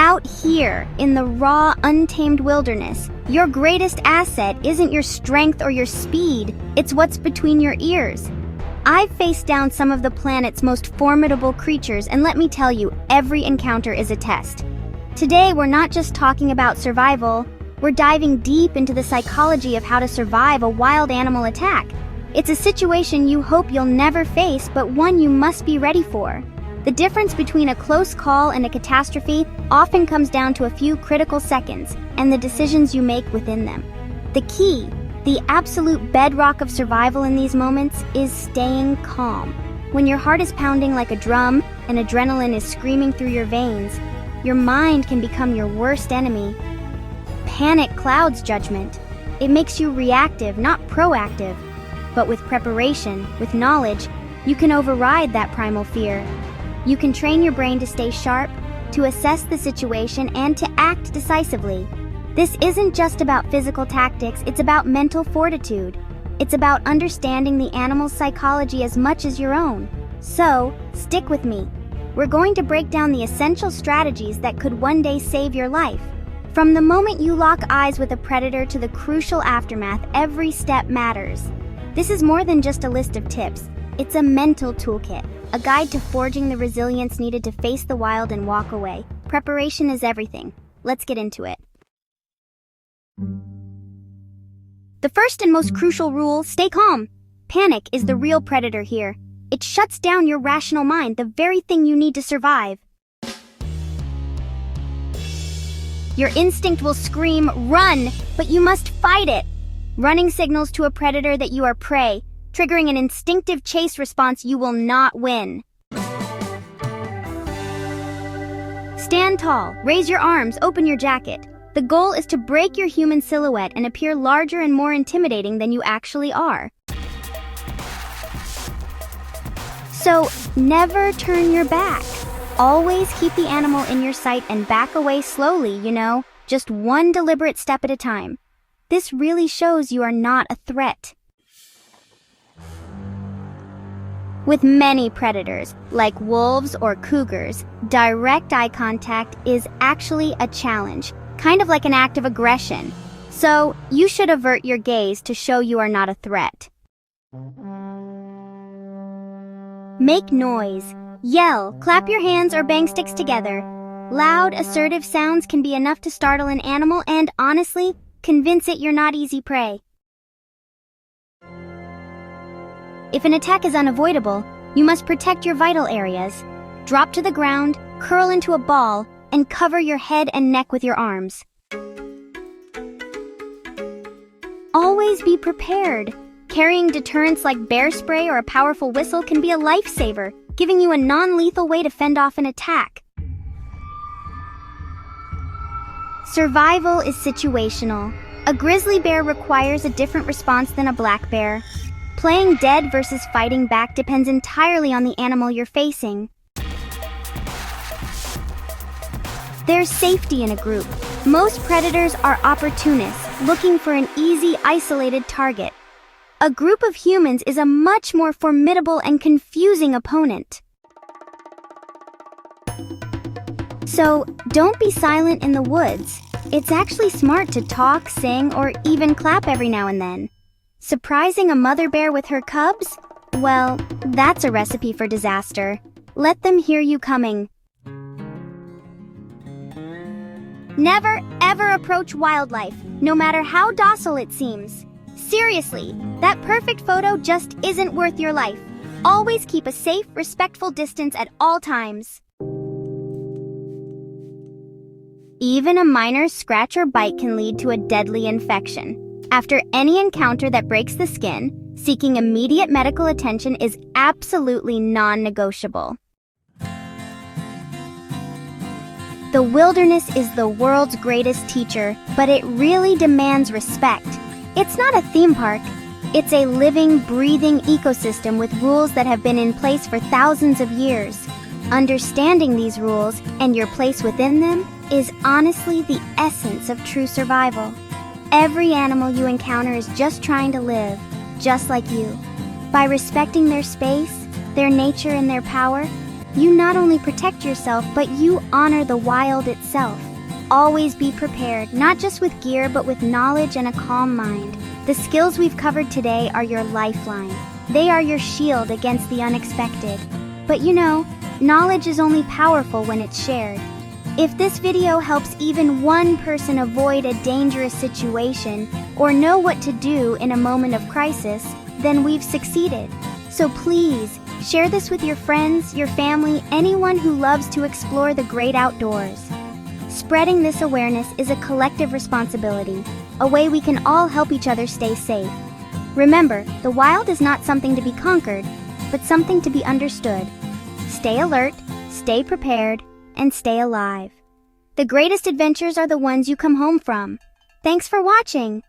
Out here, in the raw, untamed wilderness, your greatest asset isn't your strength or your speed, it's what's between your ears. I've faced down some of the planet's most formidable creatures, and let me tell you, every encounter is a test. Today, we're not just talking about survival, we're diving deep into the psychology of how to survive a wild animal attack. It's a situation you hope you'll never face, but one you must be ready for. The difference between a close call and a catastrophe often comes down to a few critical seconds and the decisions you make within them. The key, the absolute bedrock of survival in these moments, is staying calm. When your heart is pounding like a drum and adrenaline is screaming through your veins, your mind can become your worst enemy. Panic clouds judgment. It makes you reactive, not proactive. But with preparation, with knowledge, you can override that primal fear. You can train your brain to stay sharp, to assess the situation, and to act decisively. This isn't just about physical tactics, it's about mental fortitude. It's about understanding the animal's psychology as much as your own. So, stick with me. We're going to break down the essential strategies that could one day save your life. From the moment you lock eyes with a predator to the crucial aftermath, every step matters. This is more than just a list of tips. It's a mental toolkit, a guide to forging the resilience needed to face the wild and walk away. Preparation is everything. Let's get into it. The first and most crucial rule, stay calm. Panic is the real predator here. It shuts down your rational mind, the very thing you need to survive. Your instinct will scream, run, but you must fight it. Running signals to a predator that you are prey, triggering an instinctive chase response you will not win. Stand tall, raise your arms, open your jacket. The goal is to break your human silhouette and appear larger and more intimidating than you actually are. So, never turn your back. Always keep the animal in your sight and back away slowly, just one deliberate step at a time. This really shows you are not a threat. With many predators, like wolves or cougars, direct eye contact is actually a challenge, kind of like an act of aggression. So, you should avert your gaze to show you are not a threat. Make noise. Yell, clap your hands, or bang sticks together. Loud, assertive sounds can be enough to startle an animal and, honestly, convince it you're not easy prey. If an attack is unavoidable, you must protect your vital areas. Drop to the ground, curl into a ball, and cover your head and neck with your arms. Always be prepared. Carrying deterrents like bear spray or a powerful whistle can be a lifesaver, giving you a non-lethal way to fend off an attack. Survival is situational. A grizzly bear requires a different response than a black bear. Playing dead versus fighting back depends entirely on the animal you're facing. There's safety in a group. Most predators are opportunists, looking for an easy, isolated target. A group of humans is a much more formidable and confusing opponent. So, don't be silent in the woods. It's actually smart to talk, sing, or even clap every now and then. Surprising a mother bear with her cubs? Well, that's a recipe for disaster. Let them hear you coming. Never, ever approach wildlife, no matter how docile it seems. Seriously, that perfect photo just isn't worth your life. Always keep a safe, respectful distance at all times. Even a minor scratch or bite can lead to a deadly infection. After any encounter that breaks the skin, seeking immediate medical attention is absolutely non-negotiable. The wilderness is the world's greatest teacher, but it really demands respect. It's not a theme park. It's a living, breathing ecosystem with rules that have been in place for thousands of years. Understanding these rules and your place within them is honestly the essence of true survival. Every animal you encounter is just trying to live, just like you. By respecting their space, their nature, and their power, You not only protect yourself, but you honor the wild itself. Always be prepared, not just with gear, but with knowledge and a calm mind. The skills we've covered today are your lifeline. They are your shield against the unexpected. But you know, knowledge is only powerful when it's shared. If this video helps even one person avoid a dangerous situation or know what to do in a moment of crisis, then we've succeeded. So please, share this with your friends, your family, anyone who loves to explore the great outdoors. Spreading this awareness is a collective responsibility, a way we can all help each other stay safe. Remember, the wild is not something to be conquered, but something to be understood. Stay alert, stay prepared, and stay alive. The greatest adventures are the ones you come home from. Thanks for watching.